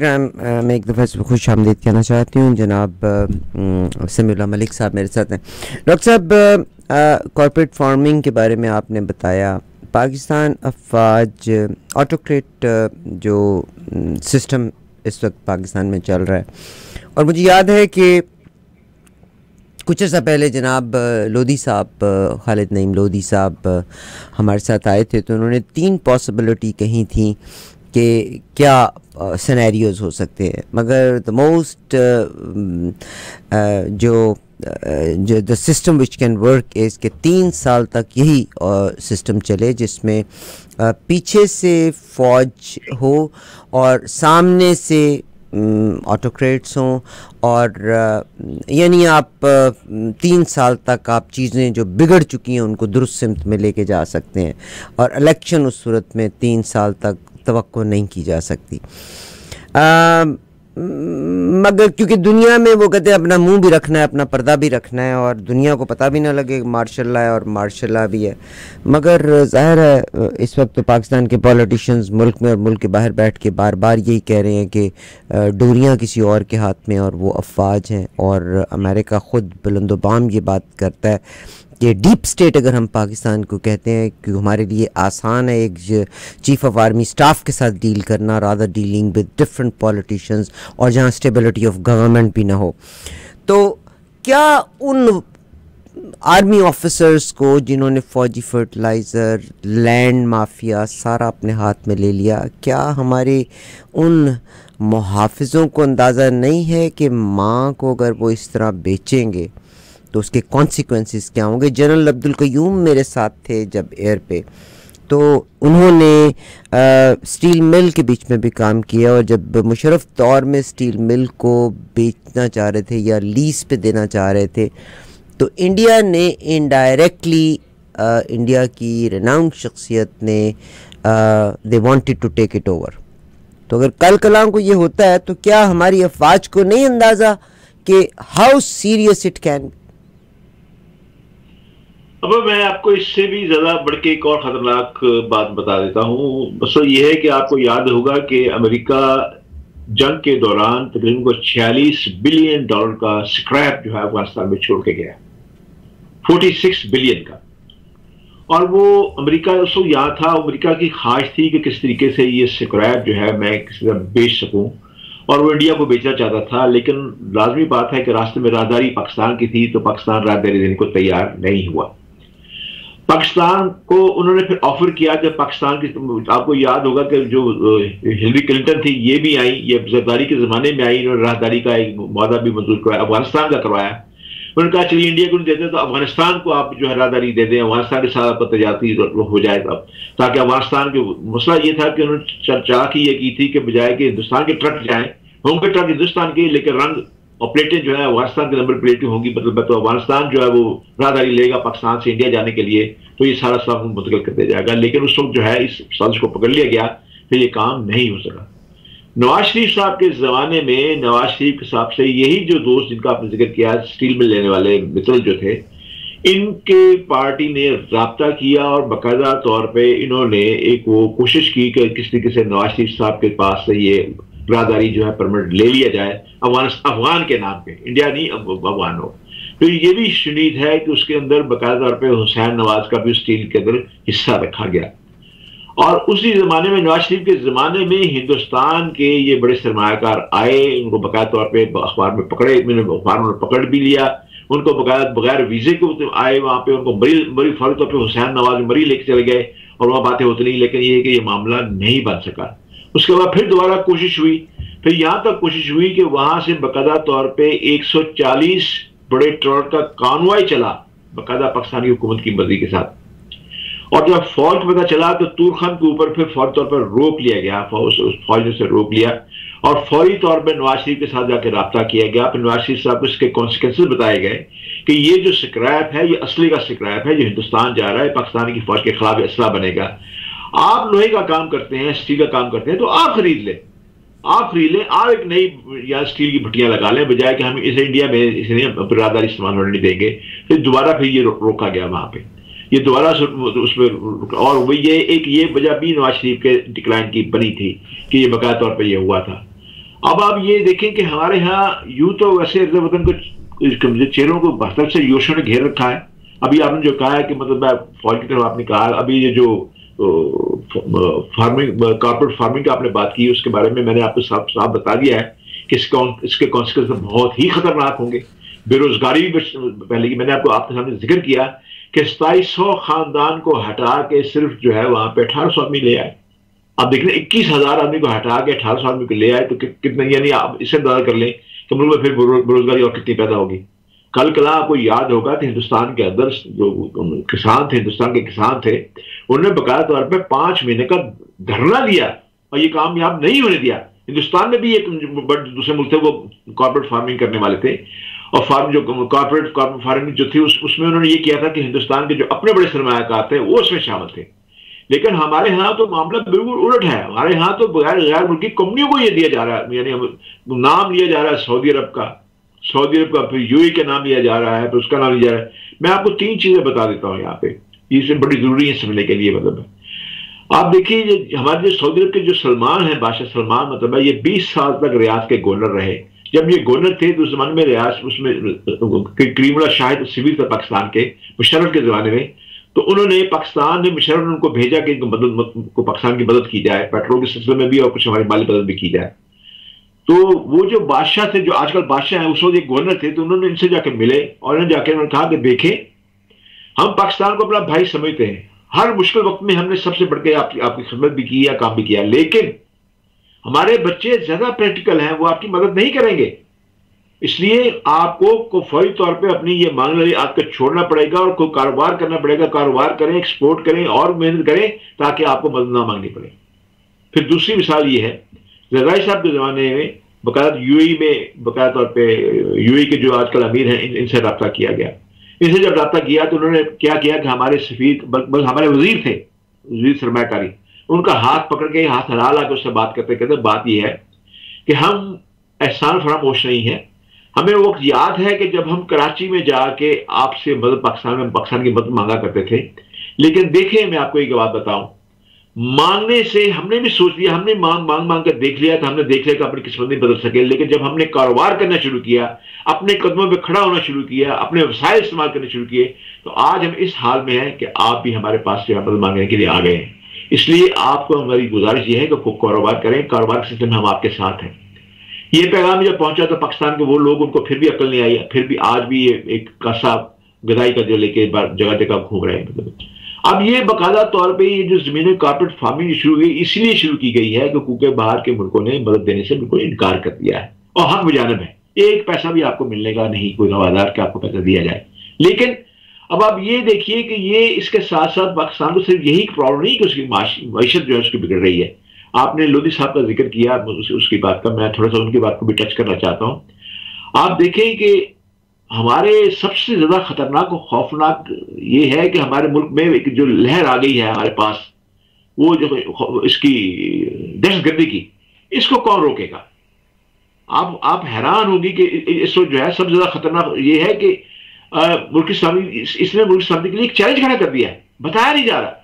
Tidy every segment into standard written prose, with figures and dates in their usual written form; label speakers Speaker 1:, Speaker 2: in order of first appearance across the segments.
Speaker 1: Programme में एक दफ़ा खुश आमदीद कहना चाहती हूँ। जनाब समीउल्लाह मलिक साहब मेरे साथ हैं। डॉक्टर साहब, कॉर्पोरेट फार्मिंग के बारे में आपने बताया। पाकिस्तान अफवाज ऑटोक्रेट जो सिस्टम इस वक्त पाकिस्तान में चल रहा है, और मुझे याद है कि कुछ अर्सा पहले जनाब लोधी साहब, खालिद नईम लोधी साहब हमारे साथ आए थे, तो उन्होंने 3 पॉसिबिलिटी कही थी कि क्या सिनेरियोज हो सकते हैं, मगर द मोस्ट जो the system which can work is के 3 साल तक यही सिस्टम चले, जिसमें पीछे से फ़ौज हो और सामने से ऑटोक्रेट्स हों, और यानी आप 3 साल तक आप चीज़ें जो बिगड़ चुकी हैं उनको दुरुस्त सिमत में लेके जा सकते हैं, और इलेक्शन उस सूरत में 3 साल तक तवक्को नहीं की जा सकती। मगर क्योंकि दुनिया में वो कहते हैं अपना मुंह भी रखना है, अपना पर्दा भी रखना है, और दुनिया को पता भी ना लगे मार्शल लॉ है और मार्शल लॉ भी है। मगर ज़ाहिर है इस वक्त तो पाकिस्तान के पॉलिटिशियंस मुल्क में और मुल्क के बाहर बैठ के बार बार यही कह रहे हैं कि डोरियाँ किसी और के हाथ में और वो अफवाज हैं, और अमेरिका ख़ुद बुलंदोबाम ये बात करता है कि डीप स्टेट अगर हम पाकिस्तान को कहते हैं कि हमारे लिए आसान है एक चीफ ऑफ आर्मी स्टाफ के साथ डील करना, rather dealing with different politicians, और जहां स्टेबिलिटी ऑफ गवर्नमेंट भी ना हो। तो क्या उन आर्मी ऑफिसर्स को जिन्होंने फ़ौजी फर्टिलाइज़र, लैंड माफिया सारा अपने हाथ में ले लिया, क्या हमारे उन मुहाफ़िज़ों को अंदाज़ा नहीं है कि माँ को अगर वो इस तरह बेचेंगे तो उसके कॉन्सिक्वेंसेस क्या होंगे? जनरल अब्दुल कयूम मेरे साथ थे जब एयर पे, तो उन्होंने स्टील मिल के बीच में भी काम किया, और जब मुशर्रफ दौर में स्टील मिल को बेचना चाह रहे थे या लीज पे देना चाह रहे थे, तो इंडिया ने इनडायरेक्टली इंडिया की रेनाउंड शख्सियत ने they wanted to take it over. तो अगर कल कलाम को ये होता है तो क्या हमारी अफवाज को नहीं अंदाज़ा कि हाउ सीरियस इट कैन?
Speaker 2: अब मैं आपको इससे भी ज्यादा बढ़ के एक और खतरनाक बात बता देता हूँ। बस ये है कि आपको याद होगा कि अमेरिका जंग के दौरान तकरीबन $46 बिलियन का स्क्रैप जो है अफगानिस्तान में छोड़ के गया, 46 बिलियन का। और वो अमेरिका उस वक्त यहाँ था, अमेरिका की ख्वाहिश थी कि किस तरीके से ये स्क्रैप जो है मैं किसी तरह बेच सकूं, और वो इंडिया को बेचना चाहता था। लेकिन लाजमी बात है कि रास्ते में राहदारी पाकिस्तान की थी, तो पाकिस्तान राहदारी देने को तैयार नहीं हुआ। पाकिस्तान को उन्होंने फिर ऑफर किया कि पाकिस्तान की, आपको याद होगा कि जो हिलरी क्लिंटन थी ये भी आई, ये जरदारी के ज़माने में आई, इन्होंने राहदारी का एक मुआहदा भी मंजूर करवाया, अफगानिस्तान का करवाया। उन्होंने कहा चलिए इंडिया को नहीं देते तो अफगानिस्तान को आप जो है राहदारी दे दें, अफगानिस्तान के साथ आपका तजारती हो जाए तब, ताकि अफगानिस्तान के मसला ये था कि उन्होंने चर्चा की ये की थी कि बजाय कि हिंदुस्तान के ट्रक जाएं, होंगे ट्रक हिंदुस्तान के, लेकिन रंग और प्लेटें जो है अफगानिस्तान के नंबर प्लेटें होंगी, मतलब तो अफगानिस्तान जो है वो राहदारी लेगा पाकिस्तान से इंडिया जाने के लिए, तो ये सारा सब मुंतकिल कर दिया जाएगा। लेकिन उस वक्त जो है इस साजिश को पकड़ लिया गया, फिर ये काम नहीं हो सका। नवाज शरीफ साहब के ज़माने में नवाज शरीफ के साहब से यही जो दोस्त जिनका आपने जिक्र किया, स्टील मिल लेने वाले मित्र जो थे, इनके पार्टी ने राब्ता किया और बाकायदा तौर पर इन्होंने एक वो कोशिश की कि किस तरीके से नवाज शरीफ साहब के पास से ये राहदारी जो है परमिट ले लिया जाए, अफगान के नाम पे, इंडिया नहीं अफगान हो। तो ये भी शुनीद है कि उसके अंदर बाकायदा तौर पर हुसैन नवाज का भी स्टील के अंदर हिस्सा रखा गया। और उसी ज़माने में नवाज शरीफ के ज़माने में हिंदुस्तान के ये बड़े सरमायाकार आए, उनको बाकायदा तौर पर अखबार में पकड़े, अखबार में पकड़ भी लिया, उनको बगैर वीज़े को आए वहाँ पे, उनको बड़ी फौरी तौर पर हुसैन नवाज मरी लेके चले गए, और वहाँ बातें होती नहीं, लेकिन ये कि ये मामला नहीं बन सका। उसके बाद फिर दोबारा कोशिश हुई, फिर यहाँ तक कोशिश हुई कि वहां से बाकायदा तौर पे 140 बड़े ट्रक का कानवाई चला बाकायदा पाकिस्तानी हुकूमत की मर्जी के साथ। और जब फौज को पता चला तो तूरखन के ऊपर फिर फौरी तौर पर रोक लिया गया, फौज ने से रोक लिया, और फौरी तौर पर नवाज शरीफ के साथ जाकर रब्ता किया गया। फिर नवाज शरीफ साहब को इसके कॉन्सिक्वेंसेस बताए गए कि ये जो स्क्रैप है ये असली का स्क्रैप है, जो हिंदुस्तान जा रहा है, पाकिस्तान की फौज के खिलाफ असला बनेगा। आप लोहे का काम करते हैं, स्टील का काम करते हैं, तो आप खरीद लें, आप एक नई या स्टील की भट्टियां लगा लें, बजाय कि हम इसे इंडिया में इसे नहीं राहदारी इस्तेमाल होने नहीं देंगे। फिर दोबारा फिर ये रोका गया वहां पे, ये दोबारा उसमें, और वही ये वजह भी नवाज शरीफ के डिक्लाइन की बनी थी कि ये बकाया तौर पर यह हुआ था। अब आप ये देखें कि हमारे यहाँ यूं तो वैसे वतन को चेहरों को बहतर से योशों ने घेर रखा है। अभी आपने जो कहा है कि मतलब फौज की तरफ आपने कहा, अभी ये जो फार्मिंग, कॉर्पोरेट फार्मिंग की आपने बात की, उसके बारे में मैंने आपको साफ साफ बता दिया है कि इसके कॉन्सिक्वेंस बहुत ही खतरनाक होंगे। बेरोजगारी भी पहले की मैंने आपके सामने जिक्र किया कि 2700 खानदान को हटा के सिर्फ जो है वहां पे 1800 आदमी ले आए। आप देख लें 21,000 आदमी को हटा के 1800 आदमी को ले आए तो कितने, यानी आप इससे अंदाजा कर लें कि मुल्क में फिर बेरोजगारी और कितनी पैदा होगी। कल कला आपको याद होगा कि हिंदुस्तान के अंदर जो किसान थे, हिंदुस्तान के किसान थे, उन्होंने बकाया तौर पर 5 महीने का धरना दिया और ये कामयाब नहीं होने दिया। हिंदुस्तान में भी एक दूसरे मुल्क थे वो कॉर्पोरेट फार्मिंग करने वाले थे, और कॉर्पोरेट फार्मिंग जो थी उसमें उन्होंने ये किया था कि हिंदुस्तान के जो अपने बड़े सरमायाकार थे वो उसमें शामिल थे। लेकिन हमारे यहाँ तो मामला बिल्कुल उलट है। हमारे यहाँ तो गैर मुल्की कंपनियों को ये दिया जा रहा है, यानी नाम लिया जा रहा है सऊदी अरब का, फिर यूएई का नाम लिया जा रहा है, फिर उसका नाम लिया जा रहा है। मैं आपको 3 चीजें बता देता हूँ यहाँ पे, ये बड़ी जरूरी है समझने के लिए। मतलब आप देखिए हमारे जो सऊदी अरब के जो सलमान है, बादशाह सलमान, मतलब ये 20 साल तक रियाज के गवर्नर रहे। जब ये गवर्नर थे तो उस जमाने में रियाज उसमें करीमुल्लाह शाहिद सिविल था पाकिस्तान के, मुशर्रफ के जमाने में। तो उन्होंने पाकिस्तान ने मुशर्रफ ने उनको भेजा कि को पाकिस्तान की मदद की जाए, पेट्रोल के सिलसिले में भी और कुछ हमारी माली मदद भी की जाए। तो वो जो बादशाह थे, जो आजकल बादशाह हैं, उस वक्त एक गवर्नर थे, तो उन्होंने इनसे जाके मिले और उन्होंने जाके उन्होंने कहा कि देखें हम पाकिस्तान को अपना भाई समझते हैं, हर मुश्किल वक्त में हमने सबसे बढ़ के आपकी खिदमत भी की है, काम भी किया, लेकिन हमारे बच्चे ज्यादा प्रैक्टिकल हैं, वो आपकी मदद नहीं करेंगे। इसलिए आपको फौरी तौर पे अपनी ये मांगने वाली आदत छोड़ना पड़ेगा और कोई कारोबार करना पड़ेगा। कारोबार करें, एक्सपोर्ट करें और मेहनत करें ताकि आपको मदद ना मांगनी पड़े। फिर दूसरी मिसाल ये है, जरदारी साहब के जमाने में बकायदा यूएई में बकायदा तौर पे यूएई के जो आजकल अमीर हैं इनसे रब्ता किया गया। इनसे जब रब्ता किया तो उन्होंने क्या किया कि हमारे सफीर बल्कि हमारे वजीर थे, वजीर सरमायाकारी, उनका हाथ पकड़ के हाथ हला ला के उससे बात करते कहते बात यह है कि हम एहसान फरामोश नहीं है। हमें वो वक्त याद है कि जब हम कराची में जाके आपसे मदद पाकिस्तान की मदद मांगा करते थे, लेकिन देखें मैं आपको एक बात बताऊं, मांगने से हमने भी सोच लिया, हमने मांग कर देख लिया, तो हमने देख लिया कि अपनी किस्मत नहीं बदल सके। लेकिन जब हमने कारोबार करना शुरू किया, अपने कदमों पे खड़ा होना शुरू किया, अपने व्यवसाय इस्तेमाल करने शुरू किए, तो आज हम इस हाल में हैं कि आप भी हमारे पास से मदद मांगने के लिए आ गए हैं। इसलिए आपको हमारी गुजारिश यह है कि खूब कारोबार करें, कारोबार के सिलसिले में हम आपके साथ हैं। ये पैगाम जब पहुंचा तो पाकिस्तान के वो लोग, उनको फिर भी अकल नहीं आई, फिर भी आज भी ये एक कासा गदाई का जो लेके जगह जगह घूम रहे हैं। मतलब अब ये बाकायदा तौर पे ये जो जमीनें कॉर्पोरेट फार्मिंग शुरू हुई, इसलिए शुरू की गई है क्योंकि बाहर के मुल्कों ने मदद देने से बिल्कुल इनकार कर दिया है और हक बजानब है, एक पैसा भी आपको मिलने का नहीं, कोई रवादार के आपको पैसा दिया जाए। लेकिन अब आप ये देखिए कि ये इसके साथ साथ पाकिस्तान को सिर्फ यही प्रॉब्लम नहीं कि उसकी मैशत जो है उसकी बिगड़ रही है। आपने लोधी साहब का जिक्र किया, उसकी बात का मैं थोड़ा सा उनकी बात को भी टच करना चाहता हूं। आप देखें कि हमारे सबसे ज्यादा खतरनाक और खौफनाक ये है कि हमारे मुल्क में एक जो लहर आ गई है हमारे पास, वो जो इसकी दहशतगर्दी की, इसको कौन रोकेगा? आप हैरान होंगी कि इस वक्त जो है सबसे ज्यादा खतरनाक ये है कि मुल्क इस्लामी, इसने मुल्क इस्लामी के लिए एक चैलेंज खड़ा कर दिया है, बताया नहीं जा रहा।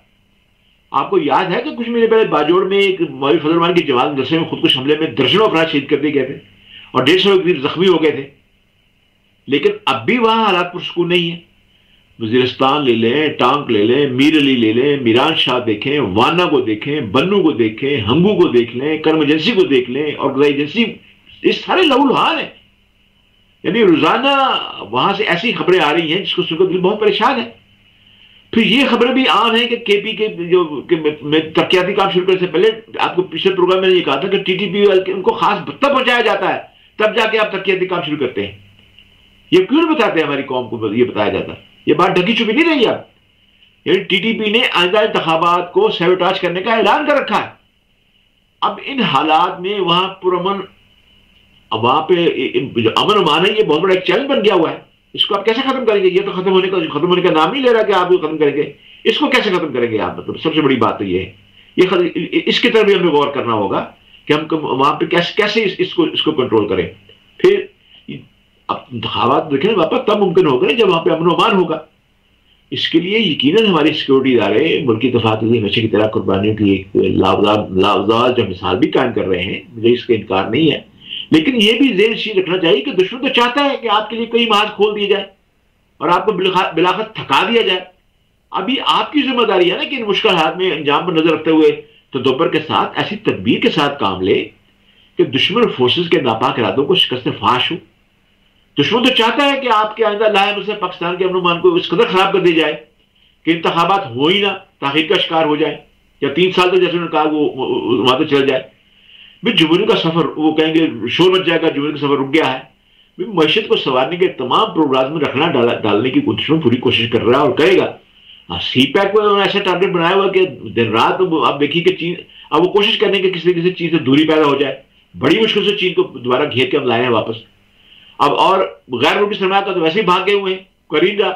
Speaker 2: आपको याद है कि कुछ महीने पहले बाजोड़ में एक मौलवी फजल रहमान की जमात मदरसे में खुदकुश हमले में दर्जनों अफराद शहीद कर दिए गए थे और 150 के करीब जख्मी हो गए थे। लेकिन अब भी वहां हालात पुरसकून नहीं है। वजीरिस्तान ले लें, टांक ले लें, मीर अली ले लें, मीरान शाह देखें, वाना को देखें, बन्नू को देखें, हंगू को देख लें, कर्म एजेंसी को देख लें और गजाई एजेंसी, इस सारे लहूलुहान है। यानी रोजाना वहां से ऐसी खबरें आ रही हैं जिसको सुनकर दिल बहुत परेशान है। फिर ये खबरें भी आम है कि केपी के जो तरक्याती काम शुरू करने से पहले, आपको पिछले प्रोग्राम में ये कहा था कि टीटीपी उनको खास भत्ता पहुंचाया जाता है, तब जाके आप तरक्याती काम शुरू करते हैं। ये क्यों नहीं बताते हमारी कौम को, ये बताया जाता है? ये बात ढकी छुपी नहीं रही अब। यानी टीटीपी ने आइंदा इंतखाबात को सैबोटाज करने का ऐलान कर रखा है। अब इन हालात में वहां पुरअमन, वहां पे जो अमन अमान है, ये बहुत बड़ा एक चैलेंज बन गया हुआ है। इसको आप कैसे खत्म करेंगे? ये तो खत्म होने का नाम नहीं ले रहा कि आप खत्म करेंगे। इसको कैसे खत्म करेंगे आप? मतलब सबसे बड़ी बात तो ये है, ये इसकी तरफ भी हमें गौर करना होगा कि हम वहां पे कैसे इसको कंट्रोल करें। फिर अब इंतखाबात देखें वापस तब मुमकिन होगा जब वहां पे अमन अमान होगा। इसके लिए यकीनन हमारी सिक्योरिटी इदारे मुल्क की तफात हमेशा की तरह कुर्बानियों की एक लावजाल जो मिसाल भी कायम कर रहे हैं, मुझे इसका इनकार नहीं है। लेकिन ये भी ज़हन नशीं रखना चाहिए कि दुश्मन तो चाहता है कि आपके लिए कई महाज खोल दिए जाए और आपको बिलाखत थका दिया जाए। अभी आपकी जिम्मेदारी है ना कि इन मुश्किल हालात में अंजाम पर नजर रखते हुए तदब्बर के साथ ऐसी तदबीर के साथ काम ले कि दुश्मन फोर्सेस के नापाक इरादों को शिकस्त फाश हो। दुश्मन तो चाहता है कि आपके आइंदा लाए से पाकिस्तान के अमन मान को इस कदर खराब कर दिया जाए कि इंतखाबात हो ही ना, ताखीर का शिकार हो जाए, या 3 साल तक जैसे उन्होंने कहा वो वहां तक चल जाए। भाई जमहूरी का सफर, वो कहेंगे शोर मच जाएगा, जमहूरी का सफर रुक गया है। मैशत को संवारने के तमाम प्रोग्राम में रखना डालने की दुश्मन पूरी कोशिश कर रहा है और करेगा। सी पैक में ऐसा टारगेट बनाया हुआ कि दिन रात आप देखिए कि चीन अब वो कोशिश करने की किसी चीज से दूरी पैदा हो जाए। बड़ी मुश्किल से चीन को दोबारा घेर के हम लाए हैं वापस। अब और गैर मुल्की सरमाया का तो वैसे ही भाग गए हुए हैं, करींदा।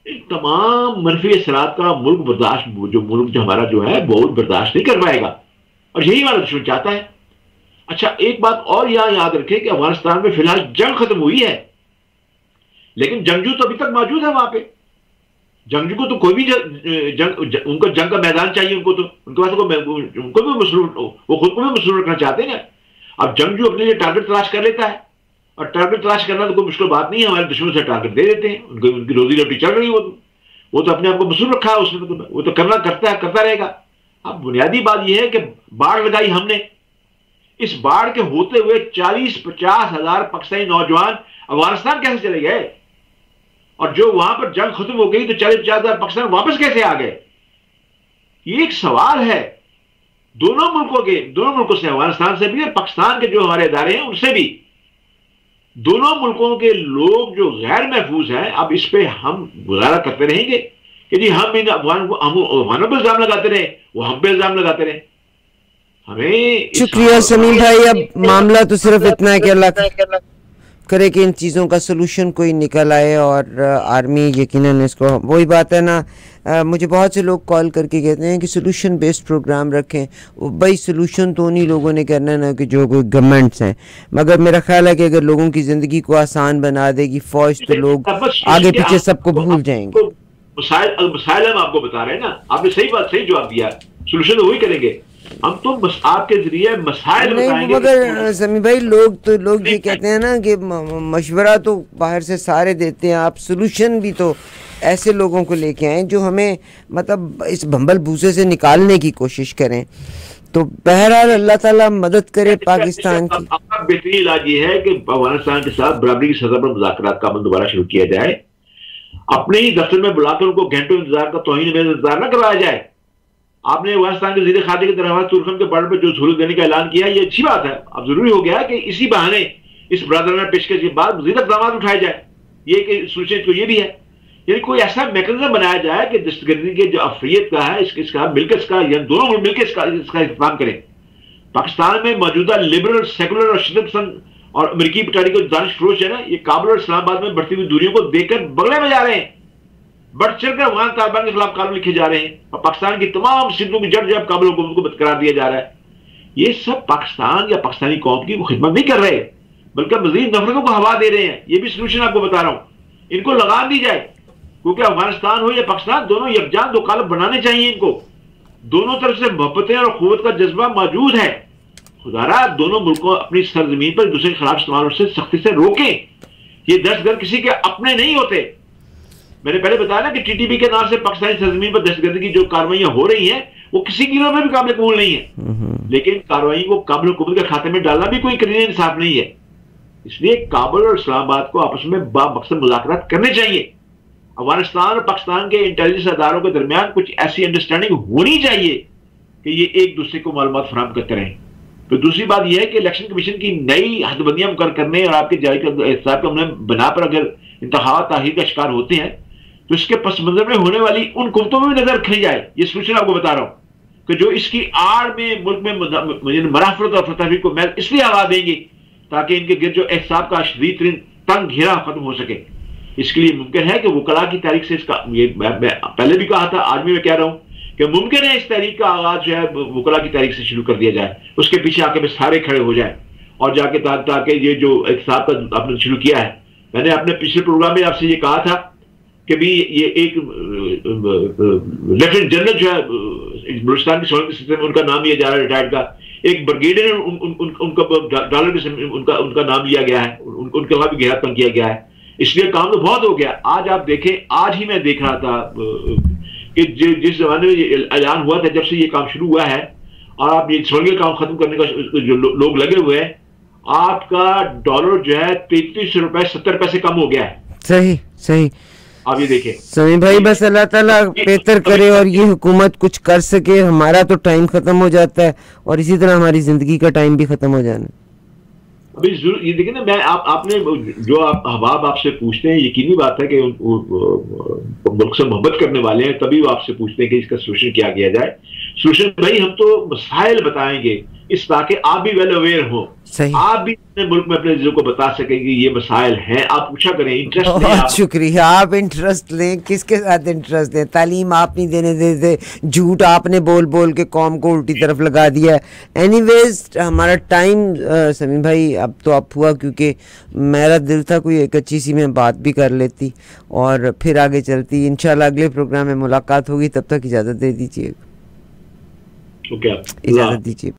Speaker 2: इन तमाम मनफी असरात का मुल्क जो हमारा जो है बहुत बर्दाश्त नहीं कर पाएगा, और यही हमारा दुश्मन चाहता है। अच्छा, एक बात और यहां याद रखें कि अफगानिस्तान में फिलहाल जंग खत्म हुई है, लेकिन जंगजू तो अभी तक मौजूद है वहां पे। जंगजू को तो कोई भी उनको जंग का मैदान चाहिए, उनको तो उनके पास उनको भी मसरूफ, वो खुद को भी मसरूफ रखना चाहते हैं ना। अब जंगजू अपने लिए टारगेट तलाश कर लेता है, और टारगेट तलाश करना तो कोई मुश्किल बात नहीं है, हमारे दुश्मन से टारगेट दे देते हैं, उनकी रोजी रोटी चल रही है, वो तो अपने आप को मसरूफ रखा है उसने, तो वो तो करता रहेगा। अब बुनियादी बात यह है कि बाढ़ लगाई हमने, इस बाढ़ के होते हुए 40-50 हजार पाकिस्तानी नौजवान अफगानिस्तान कैसे चले गए, और जो वहां पर जंग खत्म हो गई तो 40-50 हजार पाकिस्तान वापस कैसे आ गए? ये एक सवाल है दोनों मुल्कों से, अफगानिस्तान से भी और पाकिस्तान के जो हमारे इदारे हैं उनसे भी। दोनों मुल्कों के लोग जो गैर महफूज हैं, अब इस पे हम गुजारा करते रहेंगे कि जी हम इन अफगानों पर इल्जाम लगाते रहे, वो हम पे इल्जाम लगाते रहे। हमें
Speaker 1: शुक्रिया समीम भाई। अब मामला तो सिर्फ इतना है कि अल्लाह करे कि इन चीज़ों का सलूशन कोई निकल आए, और आर्मी यकीनन इसको, वही बात है ना, मुझे बहुत से लोग कॉल करके कहते हैं कि सलूशन बेस्ड प्रोग्राम रखें। भाई सलूशन तो उन्हीं लोगों ने करना है ना कि जो कोई गवर्नमेंट्स हैं, मगर मेरा ख्याल है कि अगर लोगों की ज़िंदगी को आसान बना देगी फौज, तो लोग आगे पीछे सबको भूल जाएंगे।
Speaker 2: मसाइल हम आपको बता रहे हैं ना, आपने सही जवाब दिया, सलूशन तो वही करेंगे हम, तो बस आपके जरिए मसाइल बताएंगे।
Speaker 1: मगर समी भाई लोग ये कहते हैं ना कि मशवरा तो बाहर से सारे देते हैं, आप सलूशन भी तो ऐसे लोगों को लेके आए जो हमें मतलब इस भंबल भूसे से निकालने की कोशिश करें। तो बहरहाल अल्लाह ताला मदद करे पाकिस्तान की।
Speaker 2: अपना बेहतरीन इलाज ये है कि अफगानिस्तान के साथ बराबरी की सतह पर मुज़ाकरात का अमल दोबारा शुरू किया जाए। अपने ही दफ्तर में बुलाकर उनको घंटों इंतजार का तौहीन में इंतजार न करवाया जाए। आपने अफगानिस्तान के वज़ीर खारजा की दरख्वास्त तुर्कम के बॉर्डर पर जो सहूलत देने का ऐलान किया, ये अच्छी बात है। अब जरूरी हो गया कि इसी बहाने इस बरादराना पेशकश के बाद मज़ीद इक़दाम उठाए जाए। ये सोचें तो ये भी है, यानी कोई ऐसा मैकेनिज्म बनाया जाए कि दहशतगर्दी के जो अफरियत का है इसका मिलकर इसका, या दोनों मुल्क मिलकर इसका इस्तेमाल करें। पाकिस्तान में मौजूदा लिबरल, सेकुलर और शिदत पसंद और अमेरिकी पिटारी को दानिश फरोश है ना, ये काबुल और इस्लामाबाद में बढ़ती हुई दूरियों को देखकर बगले में जा रहे हैं, बढ़ चढ़कर अफगान तालिबान के खिलाफ कानून लिखे जा रहे हैं, और पाकिस्तान की तमाम सिद्धों की जड़ जब काबुल हुकूमत को बरकरार दिया जा रहा है। ये सब पाकिस्तान या पाकिस्तानी कौम की खिदमत नहीं कर रहे, बल्कि मजीद नफरतों को हवा दे रहे हैं। ये भी सोल्यूशन आपको बता रहा हूं, इनको लगाम दी जाए, क्योंकि अफगानिस्तान हो या पाकिस्तान, दोनों यकजान दो कालब बनाने चाहिए इनको। दोनों तरफ से मोहब्बतें और क़ुव्वत का जज्बा मौजूद है। खुदारा दोनों मुल्कों अपनी सरजमीन पर दूसरे के खिलाफ इस्तेमाल से सख्ती से रोकें। ये दहशतगर्द किसी के अपने नहीं होते। मैंने पहले बताया ना कि टीटीपी के नाम से पाकिस्तानी सरजमीन पर दहशतगर्दी की जो कार्रवाइयां हो रही हैं वो किसी गिरोह में भी काबिल कबूल नहीं है, लेकिन कार्रवाई को काबुल हुकूमत के खाते में डालना भी कोई करीने इंसाफ नहीं है। इसलिए काबुल और इस्लामाबाद को आपस में बामकसद मुज़ाकरात करने चाहिए। अफगानिस्तान और पाकिस्तान के इंटेलिजेंस अदारों के दरमियान कुछ ऐसी अंडरस्टैंडिंग होनी चाहिए कि ये एक दूसरे को मालूमात फराहम करते रहें। तो दूसरी बात यह है कि इलेक्शन कमीशन की नई हदबंदियां मुकर करने और आपके जारी एहसाब के बना पर अगर इंतखाबात ताख़ीर का शिकार होते हैं तो इसके पस मंजर में होने वाली उन कुव्वतों में भी नजर रखी जाए। ये सोल्यूशन आपको बता रहा हूं कि जो इसकी आड़ में मुल्क में मराफरत और फतहरी को मैं इसलिए हवा देंगे ताकि इनके गिर जो एहसाब का शदीद तंग घेरा खत्म हो सके। इसके लिए मुमकिन है कि वकला की तारीख से इसका, ये मैं पहले भी कहा था, आज भी मैं कह रहा हूं कि मुमकिन है इस तहरीक का आगाज जो है वकला की तारीख से शुरू कर दिया जाए, उसके पीछे आके भी सारे खड़े हो जाए और जाके ताकि ये जो एहसाब का आपने शुरू किया है, मैंने अपने पिछले प्रोग्राम में आपसे ये कहा था कि भी ये एक लेफ्टिनेंट जनरल जो है बलूचिस्तान की सोलह में उनका नाम लिया जा रहा है रिटायर्ड का, एक ब्रिगेडियर उनका डॉलर के उनका उनका नाम लिया गया है, उनके वहां भी गैरतंग किया गया है। इसलिए काम तो बहुत हो गया। आज आप देखें, आज ही मैं देख रहा था कि जिस जमाने में ऐलान हुआ था, जब से ये काम शुरू हुआ है और आप ये स्वर्गीय काम खत्म करने का जो लोग लगे हुए हैं, आपका डॉलर जो है 33 रुपए 70 पैसे कम हो गया है।
Speaker 1: सही सही।
Speaker 2: आप ये देखें
Speaker 1: समीम भाई, बस अल्लाह ताला बेहतर करे और ये हुकूमत कुछ कर सके। हमारा तो टाइम खत्म हो जाता है और इसी तरह हमारी जिंदगी का टाइम भी खत्म हो जाना।
Speaker 2: अभी ये देखिए ना, मैं आपने जो अहबाब आपसे पूछते हैं, यकीनी बात है कि मुल्क से मोहब्बत करने वाले हैं, तभी वो आपसे पूछते हैं कि इसका सोल्यूशन क्या किया जाए। सोल्यूशन भाई हम तो मसाइल बताएंगे इस ताकि आप भी वेल अवेयर हो, आप भी अपने मुल्क में अपने चीजों को बता सकें कि ये मसाइल हैं। आप पूछा करें, इंटरेस्ट लें।
Speaker 1: बहुत शुक्रिया। आप इंटरेस्ट लें, किसके साथ इंटरेस्ट लें? तालीम आप नहीं देने देते, झूठ आपने बोल बोल के कौम को उल्टी तरफ लगा दिया है। एनीवेज हमारा टाइम समीम भाई अब तो अब हुआ, क्योंकि मेरा दिल था कोई एक अच्छी सी मैं बात भी कर लेती और फिर आगे चलती। इंशाल्लाह अगले प्रोग्राम में मुलाकात होगी, तब तक इजाज़त दे दीजिए।
Speaker 2: ओके,
Speaker 1: इजाज़त दीजिए।